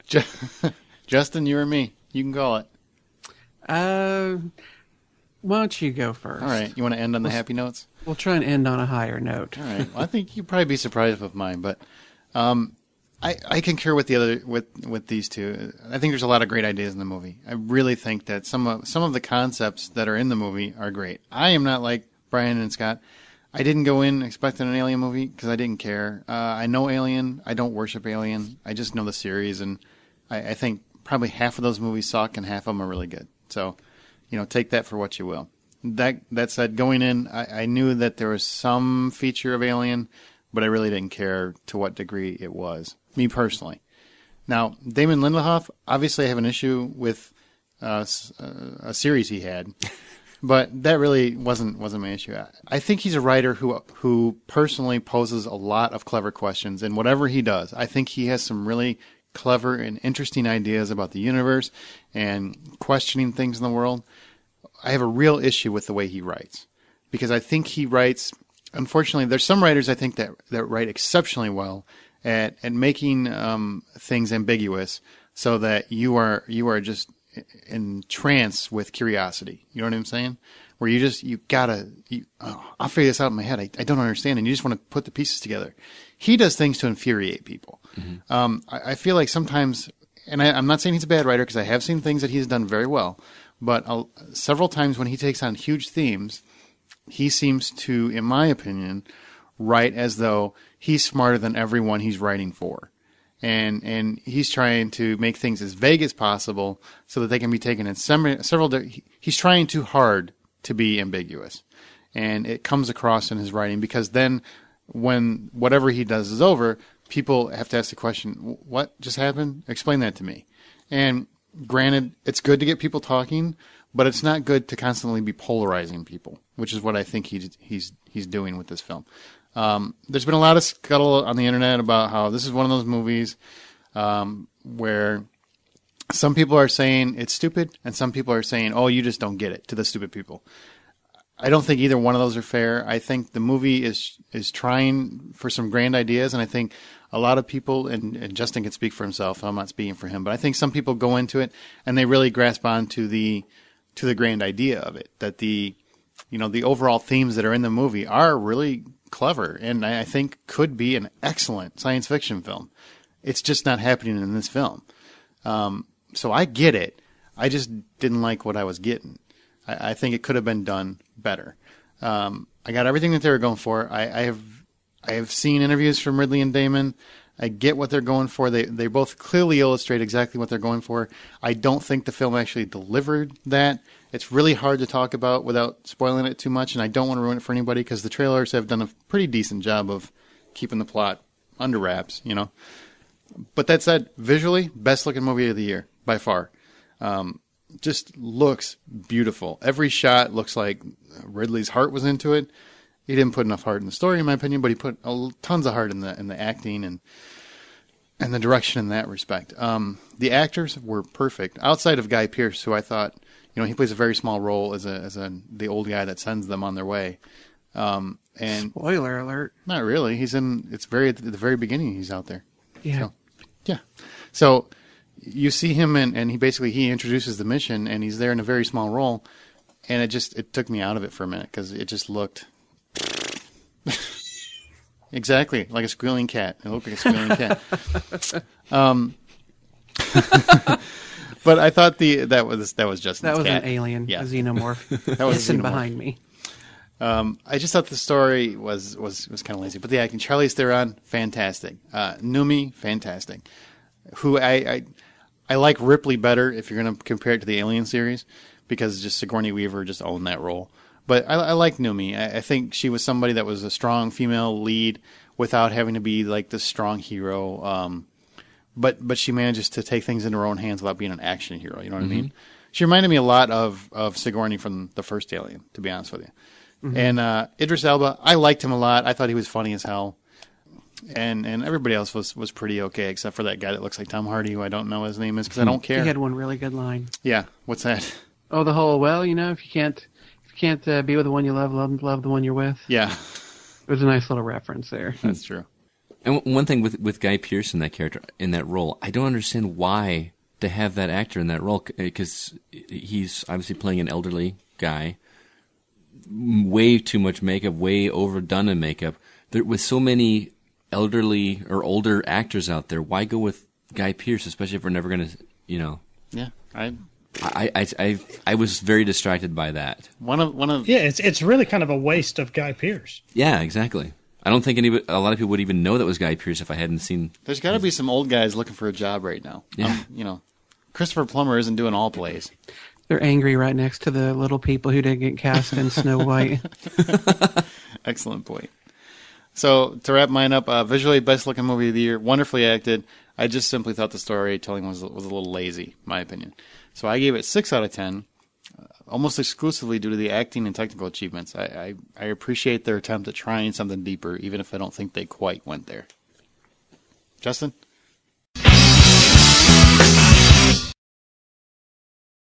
Ju- Justin, you or me? You can call it. Why don't you go first? All right. You want to end on the happy notes? We'll try and end on a higher note. All right. Well, I think you'd probably be surprised with mine, but I concur with the other with these two. I think there's a lot of great ideas in the movie. I really think that some of the concepts that are in the movie are great. I am not like Brian and Scott. I didn't go in expecting an Alien movie because I didn't care. I know Alien. I don't worship Alien. I just know the series, and I think probably half of those movies suck and half of them are really good. So, take that for what you will. That said, going in, I knew that there was some feature of Alien, but I really didn't care to what degree it was, me personally. Now, Damon Lindelof, obviously I have an issue with a series he had, but that really wasn't my issue. I think he's a writer who personally poses a lot of clever questions in whatever he does. I think he has some really clever and interesting ideas about the universe and questioning things in the world. I have a real issue with the way he writes because I think he writes. Unfortunately, there's some writers I think that write exceptionally well at making things ambiguous so that you are just entranced with curiosity. You know what I'm saying? Where I'll figure this out in my head. I don't understand, and you just want to put the pieces together. He does things to infuriate people. Mm-hmm. I feel like sometimes, and I'm not saying he's a bad writer because I have seen things that he's done very well, but several times when he takes on huge themes, he seems to, in my opinion, write as though he's smarter than everyone he's writing for. And he's trying to make things as vague as possible so that they can be taken in several. He's trying too hard to be ambiguous. And it comes across in his writing because then when whatever he does is over, people have to ask the question, what just happened? Explain that to me. And granted, it's good to get people talking, but it's not good to constantly be polarizing people, which is what I think he's doing with this film. There's been a lot of scuttle on the internet about how this is one of those movies where some people are saying it's stupid and some people are saying, oh, you just don't get it, to the stupid people. I don't think either one of those are fair. I think the movie is trying for some grand ideas, and I think a lot of people, and Justin can speak for himself, I'm not speaking for him, but I think some people go into it and they really grasp on to the grand idea of it, that the overall themes that are in the movie are really clever and I think could be an excellent science fiction film. It's just not happening in this film. So I get it. I just didn't like what I was getting. I think it could have been done better. I got everything that they were going for. I have seen interviews from Ridley and Damon. I get what they're going for. They both clearly illustrate exactly what they're going for. I don't think the film actually delivered that. It's really hard to talk about without spoiling it too much, and I don't want to ruin it for anybody because the trailers have done a pretty decent job of keeping the plot under wraps, But that said, visually, best looking movie of the year, by far. Just looks beautiful. Every shot looks like Ridley's heart was into it. He didn't put enough heart in the story, in my opinion, but he put tons of heart in the acting and the direction in that respect. The actors were perfect, outside of Guy Pearce, who I thought, he plays a very small role as the old guy that sends them on their way. And spoiler alert. Not really. At the very beginning. He's out there. Yeah. So, yeah. So you see him and he introduces the mission and he's there in a very small role, and it took me out of it for a minute because it just looked. Exactly, like a squealing cat. It looked like a squealing cat. But I thought that was Justin's That was cat. an alien, yeah. a xenomorph. That was hissing a xenomorph behind me. I just thought the story was kind of lazy, but the acting. Charlize Theron, fantastic. Numi, fantastic. Who I like Ripley better if you're going to compare it to the Alien series because just Sigourney Weaver just owned that role. But I like Numi. I think she was somebody that was a strong female lead without having to be like the strong hero. But she manages to take things into her own hands without being an action hero. You know what I mean? She reminded me a lot of Sigourney from the first Alien, to be honest with you. Mm-hmm. And Idris Elba, I liked him a lot. I thought he was funny as hell. And everybody else was pretty okay, except for that guy that looks like Tom Hardy, who I don't know what his name is because I don't care. He had one really good line. Yeah, what's that? Oh, the whole, if you can't be with the one you love the one you're with. Yeah. It was a nice little reference there. That's true. And one thing with Guy Pearce in that character, in that role, I don't understand why to have that actor in that role, because he's obviously playing an elderly guy, way too much makeup, way overdone in makeup. With so many elderly or older actors out there, why go with Guy Pearce, especially if we're never going to, Yeah, I was very distracted by that. one of Yeah, it's really kind of a waste of Guy Pearce. Yeah, exactly. I don't think a lot of people would even know that was Guy Pearce if I hadn't seen. There's got to be some old guys looking for a job right now. Yeah. Christopher Plummer isn't doing all plays. They're angry right next to the little people who didn't get cast in Snow White. Excellent point. So to wrap mine up, visually best looking movie of the year, wonderfully acted. I just simply thought the storytelling was a little lazy, in my opinion. So I gave it 6 out of 10, almost exclusively due to the acting and technical achievements. I appreciate their attempt at trying something deeper, even if I don't think they quite went there. Justin?